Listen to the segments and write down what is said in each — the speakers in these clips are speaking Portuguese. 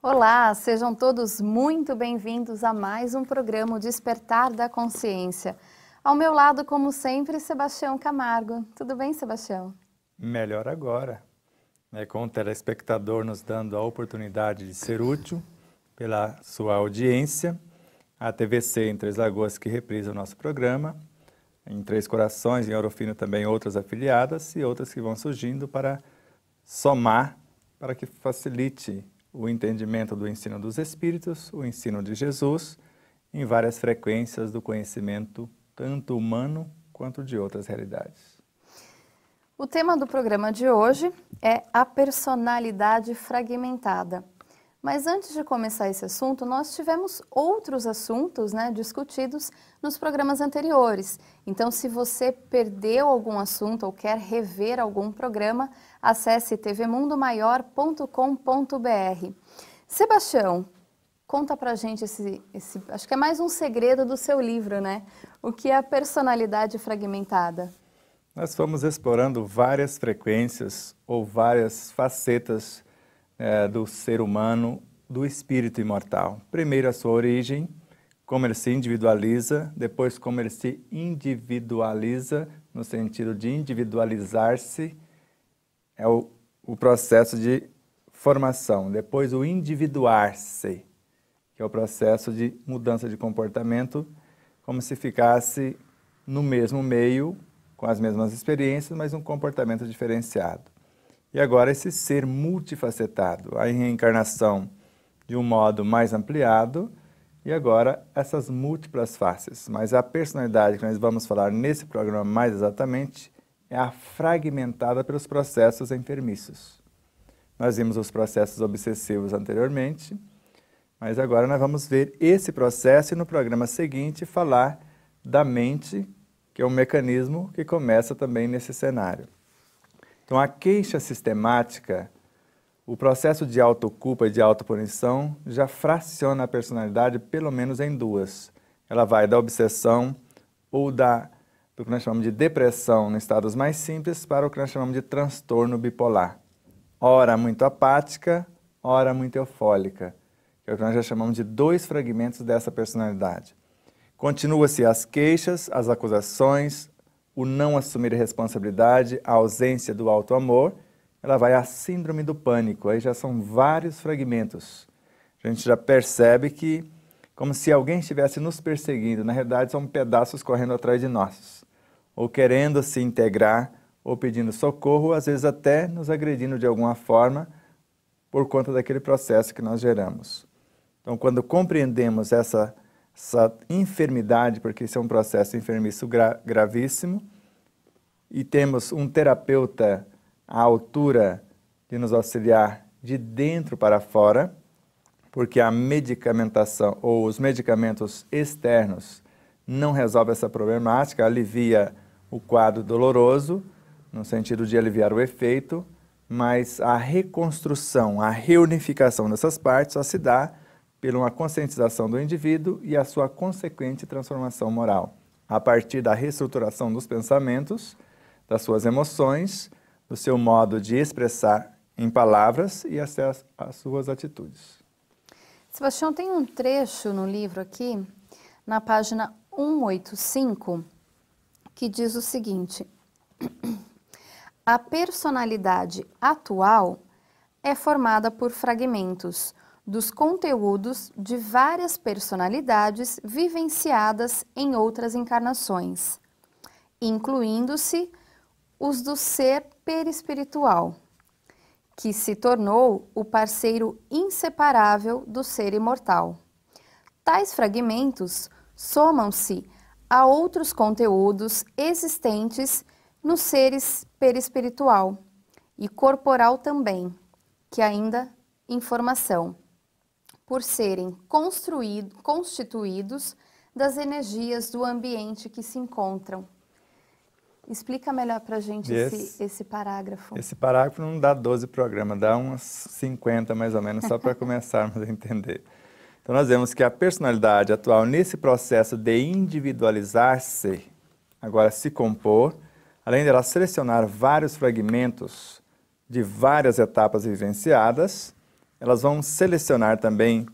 Olá, sejam todos muito bem-vindos a mais um programa Despertar da Consciência. Ao meu lado, como sempre, Sebastião Camargo. Tudo bem, Sebastião? Melhor agora, com o telespectador nos dando a oportunidade de ser útil pela sua audiência, a TVC em Três Lagoas que reprisa o nosso programa, em Três Corações, em Ouro Fino também outras afiliadas e outras que vão surgindo para somar, para que facilite o entendimento do ensino dos Espíritos, o ensino de Jesus, em várias frequências do conhecimento, tanto humano quanto de outras realidades. O tema do programa de hoje é a personalidade fragmentada. Mas antes de começar esse assunto, nós tivemos outros assuntos, discutidos nos programas anteriores. Então, se você perdeu algum assunto ou quer rever algum programa, acesse tvmundomaior.com.br. Sebastião, conta pra gente acho que é mais um segredo do seu livro, né? O que é a personalidade fragmentada? Nós fomos explorando várias frequências ou várias facetas do ser humano, do espírito imortal. Primeiro a sua origem, como ele se individualiza, depois como ele se individualiza, no sentido de individualizar-se, é o processo de formação. Depois o individuar-se, que é o processo de mudança de comportamento, como se ficasse no mesmo meio, com as mesmas experiências, mas um comportamento diferenciado. E agora esse ser multifacetado, a reencarnação de um modo mais ampliado, e agora essas múltiplas faces. Mas a personalidade que nós vamos falar nesse programa mais exatamente é a fragmentada pelos processos enfermiços. Nós vimos os processos obsessivos anteriormente, mas agora nós vamos ver esse processo e no programa seguinte falar da mente, que é um mecanismo que começa também nesse cenário. Então, a queixa sistemática, o processo de autoculpa e de autopunição já fraciona a personalidade pelo menos em duas. Ela vai da obsessão ou do que nós chamamos de depressão em estados mais simples para o que nós chamamos de transtorno bipolar. Ora muito apática, ora muito eufórica, que é o que nós já chamamos de dois fragmentos dessa personalidade. Continua-se as queixas, as acusações, o não assumir responsabilidade, a ausência do auto-amor, ela vai à síndrome do pânico, aí já são vários fragmentos. A gente já percebe que, como se alguém estivesse nos perseguindo, na realidade são pedaços correndo atrás de nós, ou querendo se integrar, ou pedindo socorro, às vezes até nos agredindo de alguma forma, por conta daquele processo que nós geramos. Então, quando compreendemos essa enfermidade, porque isso é um processo enfermiço gravíssimo, e temos um terapeuta à altura de nos auxiliar de dentro para fora, porque a medicamentação ou os medicamentos externos não resolvem essa problemática, alivia o quadro doloroso, no sentido de aliviar o efeito, mas a reconstrução, a reunificação dessas partes só se dá pela uma conscientização do indivíduo e a sua consequente transformação moral, a partir da reestruturação dos pensamentos, das suas emoções, do seu modo de expressar em palavras e até as suas atitudes. Sebastião, tem um trecho no livro aqui, na página 185, que diz o seguinte: a personalidade atual é formada por fragmentos dos conteúdos de várias personalidades vivenciadas em outras encarnações, incluindo-se os do ser perispiritual, que se tornou o parceiro inseparável do ser imortal. Tais fragmentos somam-se a outros conteúdos existentes nos seres perispiritual e corporal também, que ainda em formação, por serem constituídos das energias do ambiente que se encontram. Explica melhor para a gente esse parágrafo. Esse parágrafo não dá 12 programas, dá uns 50 mais ou menos, só para começarmos a entender. Então nós vemos que a personalidade atual, nesse processo de individualizar-se, agora se compor, além de ela selecionar vários fragmentos de várias etapas vivenciadas, elas vão selecionar também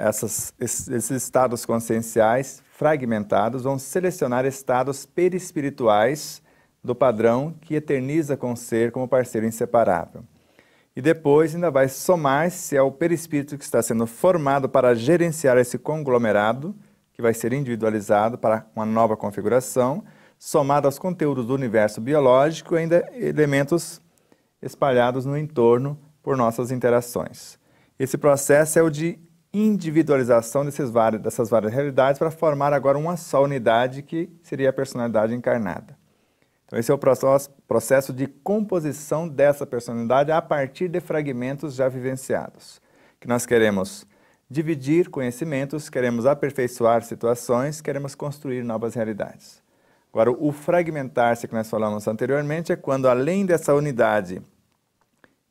esses estados conscienciais fragmentados, vão selecionar estados perispirituais do padrão que eterniza com o ser como parceiro inseparável. E depois ainda vai somar-se ao perispírito que está sendo formado para gerenciar esse conglomerado, que vai ser individualizado para uma nova configuração, somado aos conteúdos do universo biológico e ainda elementos espalhados no entorno por nossas interações. Esse processo é o de individualização dessas várias realidades para formar agora uma só unidade que seria a personalidade encarnada. Então esse é o processo de composição dessa personalidade a partir de fragmentos já vivenciados, que nós queremos dividir conhecimentos, queremos aperfeiçoar situações, queremos construir novas realidades. Agora, o fragmentar-se que nós falamos anteriormente é quando, além dessa unidade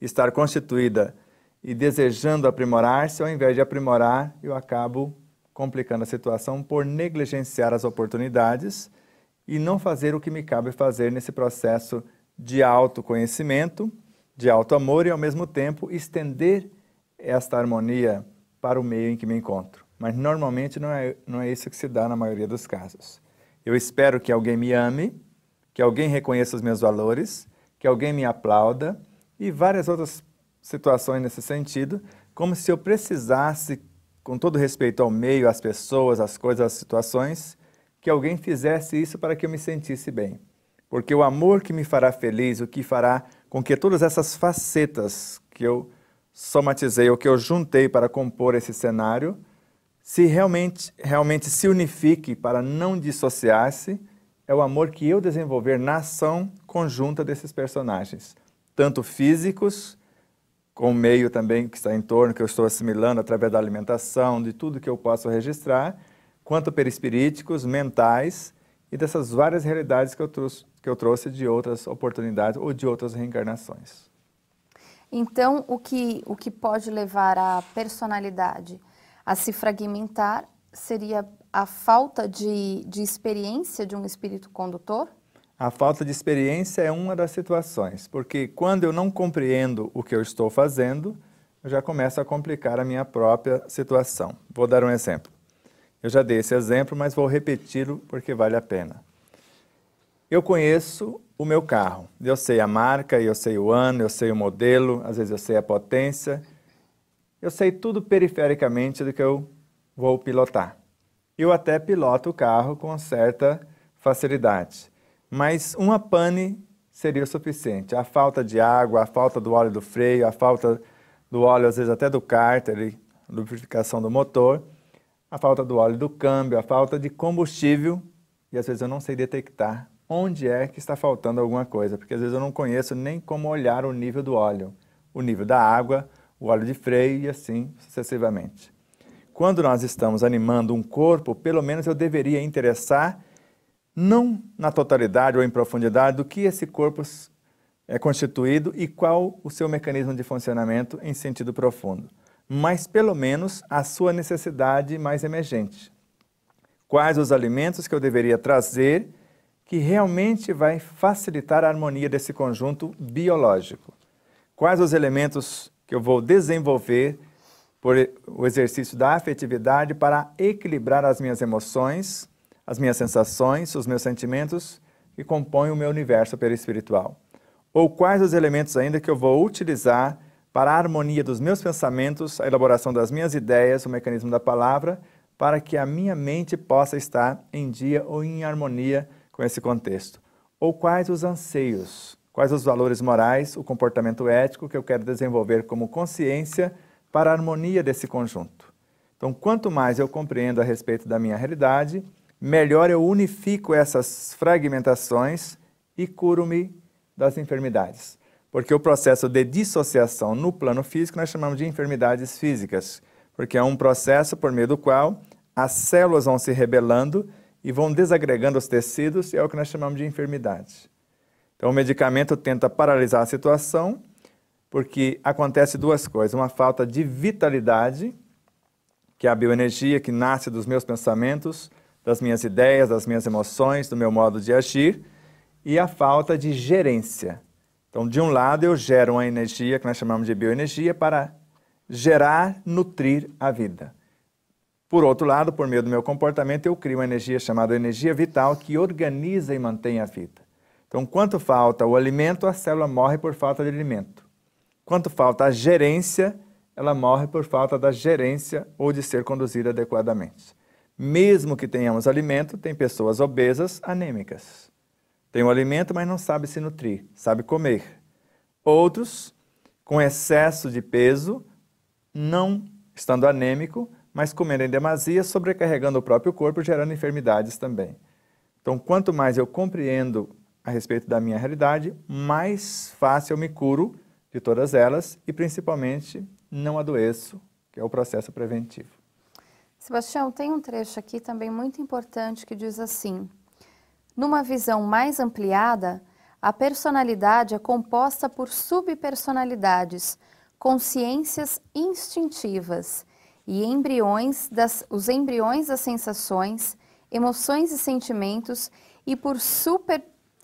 estar constituída e desejando aprimorar-se, ao invés de aprimorar, eu acabo complicando a situação por negligenciar as oportunidades e não fazer o que me cabe fazer nesse processo de autoconhecimento, de autoamor e, ao mesmo tempo, estender esta harmonia para o meio em que me encontro. Mas, normalmente, não é isso que se dá na maioria dos casos. Eu espero que alguém me ame, que alguém reconheça os meus valores, que alguém me aplauda e várias outras situações nesse sentido, como se eu precisasse, com todo respeito ao meio, às pessoas, às coisas, às situações, que alguém fizesse isso para que eu me sentisse bem. Porque o amor que me fará feliz, o que fará com que todas essas facetas que eu somatizei, ou que eu juntei para compor esse cenário, se realmente se unifique para não dissociar-se, é o amor que eu desenvolver na ação conjunta desses personagens, tanto físicos, com o meio também que está em torno, que eu estou assimilando através da alimentação, de tudo que eu posso registrar, quanto perispiríticos, mentais e dessas várias realidades que eu trouxe de outras oportunidades ou de outras reencarnações. Então, o que pode levar a personalidade a se fragmentar seria a falta de experiência de um espírito condutor? A falta de experiência é uma das situações, porque quando eu não compreendo o que eu estou fazendo, eu já começo a complicar a minha própria situação. Vou dar um exemplo. Eu já dei esse exemplo, mas vou repeti-lo porque vale a pena. Eu conheço o meu carro, eu sei a marca, eu sei o ano, eu sei o modelo, às vezes eu sei a potência, eu sei tudo perifericamente do que eu vou pilotar. Eu até piloto o carro com certa facilidade. Mas uma pane seria o suficiente. A falta de água, a falta do óleo do freio, a falta do óleo, às vezes até do cárter, lubrificação do motor, a falta do óleo do câmbio, a falta de combustível, e às vezes eu não sei detectar onde é que está faltando alguma coisa, porque às vezes eu não conheço nem como olhar o nível do óleo, o nível da água, o óleo de freio e assim sucessivamente. Quando nós estamos animando um corpo, pelo menos eu deveria interessar não na totalidade ou em profundidade do que esse corpo é constituído e qual o seu mecanismo de funcionamento em sentido profundo, mas pelo menos a sua necessidade mais emergente. Quais os alimentos que eu deveria trazer que realmente vai facilitar a harmonia desse conjunto biológico? Quais os elementos que eu vou desenvolver por o exercício da afetividade para equilibrar as minhas emoções, as minhas sensações, os meus sentimentos que compõem o meu universo perispiritual? Ou quais os elementos ainda que eu vou utilizar para a harmonia dos meus pensamentos, a elaboração das minhas ideias, o mecanismo da palavra, para que a minha mente possa estar em dia ou em harmonia com esse contexto? Ou quais os anseios, quais os valores morais, o comportamento ético que eu quero desenvolver como consciência para a harmonia desse conjunto? Então, quanto mais eu compreendo a respeito da minha realidade, melhor eu unifico essas fragmentações e curo-me das enfermidades. Porque o processo de dissociação no plano físico nós chamamos de enfermidades físicas, porque é um processo por meio do qual as células vão se rebelando e vão desagregando os tecidos, e é o que nós chamamos de enfermidade. Então, o medicamento tenta paralisar a situação, porque acontece duas coisas. Uma falta de vitalidade, que é a bioenergia que nasce dos meus pensamentos, das minhas ideias, das minhas emoções, do meu modo de agir, e a falta de gerência. Então, de um lado, eu gero uma energia, que nós chamamos de bioenergia, para gerar, nutrir a vida. Por outro lado, por meio do meu comportamento, eu crio uma energia chamada energia vital, que organiza e mantém a vida. Então, quanto falta o alimento, a célula morre por falta de alimento. Quanto falta a gerência, ela morre por falta da gerência ou de ser conduzida adequadamente. Mesmo que tenhamos alimento, tem pessoas obesas, anêmicas. Tem o alimento, mas não sabe se nutrir, sabe comer. Outros, com excesso de peso, não estando anêmico, mas comendo em demasia, sobrecarregando o próprio corpo, gerando enfermidades também. Então, quanto mais eu compreendo a respeito da minha realidade, mais fácil eu me curo de todas elas e, principalmente, não adoeço, que é o processo preventivo. Sebastião, tem um trecho aqui também muito importante que diz assim: numa visão mais ampliada, a personalidade é composta por subpersonalidades, consciências instintivas e os embriões das sensações, emoções e sentimentos, e por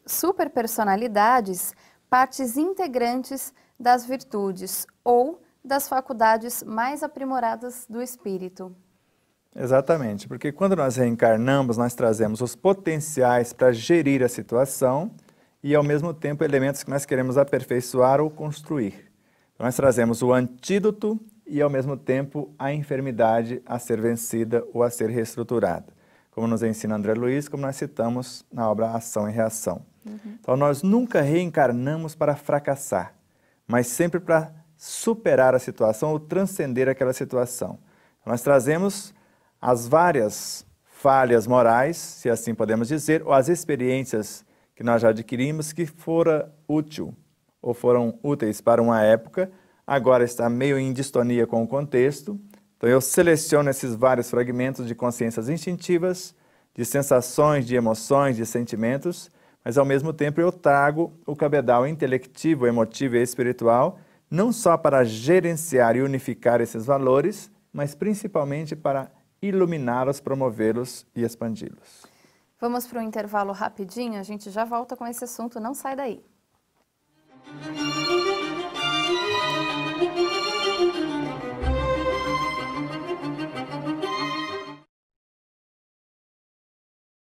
superpersonalidades, partes integrantes das virtudes ou das faculdades mais aprimoradas do espírito. Exatamente, porque quando nós reencarnamos, nós trazemos os potenciais para gerir a situação e, ao mesmo tempo, elementos que nós queremos aperfeiçoar ou construir. Então, nós trazemos o antídoto e, ao mesmo tempo, a enfermidade a ser vencida ou a ser reestruturada, como nos ensina André Luiz, como nós citamos na obra Ação e Reação. Então, nós nunca reencarnamos para fracassar, mas sempre para superar a situação ou transcender aquela situação. Então, nós trazemos as várias falhas morais, se assim podemos dizer, ou as experiências que nós já adquirimos que foram úteis para uma época, agora está meio em distonia com o contexto. Então eu seleciono esses vários fragmentos de consciências instintivas, de sensações, de emoções, de sentimentos, mas ao mesmo tempo eu trago o cabedal intelectivo, emotivo e espiritual, não só para gerenciar e unificar esses valores, mas principalmente para iluminá-los, promovê-los e expandi-los. Vamos para um intervalo rapidinho, a gente já volta com esse assunto, não sai daí.